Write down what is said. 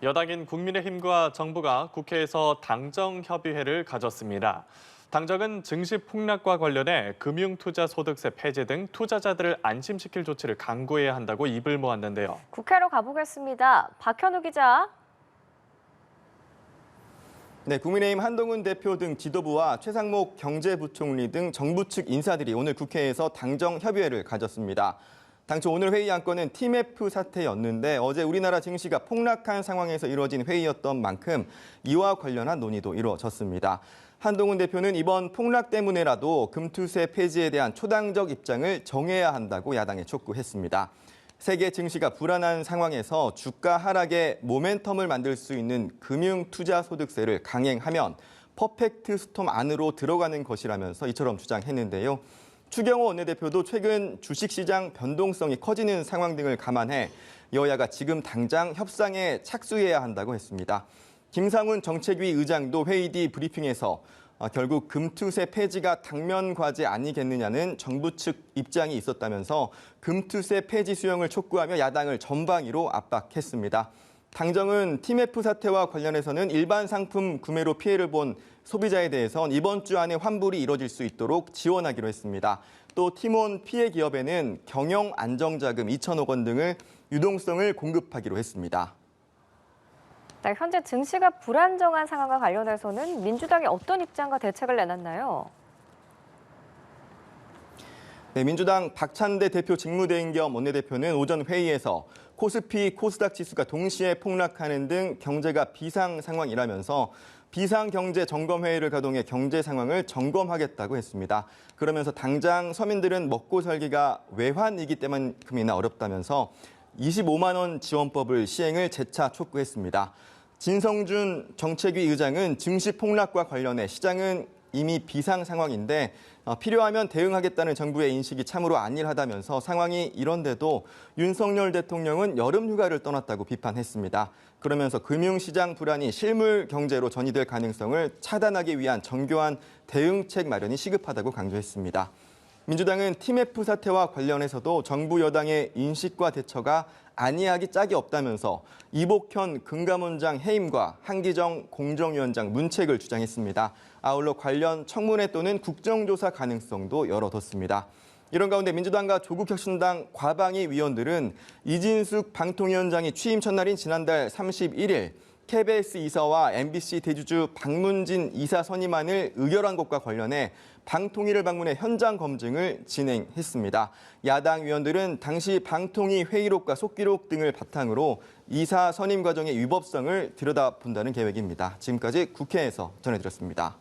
여당인 국민의힘과 정부가 국회에서 당정협의회를 가졌습니다. 당정은 증시 폭락과 관련해 금융투자소득세 폐지 등 투자자들을 안심시킬 조치를 강구해야 한다고 입을 모았는데요. 국회로 가보겠습니다. 박현우 기자. 네, 국민의힘 한동훈 대표 등 지도부와 최상목 경제부총리 등 정부 측 인사들이 오늘 국회에서 당정협의회를 가졌습니다. 당초 오늘 회의 안건은 TMF 사태였는데 어제 우리나라 증시가 폭락한 상황에서 이루어진 회의였던 만큼 이와 관련한 논의도 이루어졌습니다. 한동훈 대표는 이번 폭락 때문에라도 금투세 폐지에 대한 초당적 입장을 정해야 한다고 야당에 촉구했습니다. 세계 증시가 불안한 상황에서 주가 하락에 모멘텀을 만들 수 있는 금융투자소득세를 강행하면 퍼펙트 스톰 안으로 들어가는 것이라면서 이처럼 주장했는데요. 추경호 원내대표도 최근 주식시장 변동성이 커지는 상황 등을 감안해 여야가 지금 당장 협상에 착수해야 한다고 했습니다. 김상훈 정책위 의장도 회의 뒤 브리핑에서 결국 금투세 폐지가 당면 과제 아니겠느냐는 정부 측 입장이 있었다면서 금투세 폐지 수용을 촉구하며 야당을 전방위로 압박했습니다. 당정은 TMF 사태와 관련해서는 일반 상품 구매로 피해를 본 소비자에 대해선 이번 주 안에 환불이 이뤄질 수 있도록 지원하기로 했습니다. 또 팀원 피해 기업에는 경영 안정자금 2천억 원 등을 유동성을 공급하기로 했습니다. 네, 현재 증시가 불안정한 상황과 관련해서는 민주당이 어떤 입장과 대책을 내놨나요? 네, 민주당 박찬대 대표 직무대행 겸 원내대표는 오전 회의에서 코스피, 코스닥 지수가 동시에 폭락하는 등 경제가 비상 상황이라면서 비상경제점검회의를 가동해 경제 상황을 점검하겠다고 했습니다. 그러면서 당장 서민들은 먹고 살기가 외환이기 때문이나 어렵다면서 25만 원 지원법을 시행을 재차 촉구했습니다. 진성준 정책위 의장은 증시 폭락과 관련해 시장은 이미 비상 상황인데 필요하면 대응하겠다는 정부의 인식이 참으로 안일하다면서 상황이 이런데도 윤석열 대통령은 여름 휴가를 떠났다고 비판했습니다. 그러면서 금융시장 불안이 실물 경제로 전이될 가능성을 차단하기 위한 정교한 대응책 마련이 시급하다고 강조했습니다. 민주당은 TMF 사태와 관련해서도 정부 여당의 인식과 대처가 안이하기 짝이 없다면서 이복현 금감원장 해임과 한기정 공정위원장 문책을 주장했습니다. 아울러 관련 청문회 또는 국정조사 가능성도 열어뒀습니다. 이런 가운데 민주당과 조국혁신당 과방위 위원들은 이진숙 방통위원장이 취임 첫날인 지난달 31일 KBS 이사와 MBC 대주주 박문진 이사 선임안을 의결한 것과 관련해 방통위를 방문해 현장 검증을 진행했습니다. 야당 위원들은 당시 방통위 회의록과 속기록 등을 바탕으로 이사 선임 과정의 위법성을 들여다본다는 계획입니다. 지금까지 국회에서 전해드렸습니다.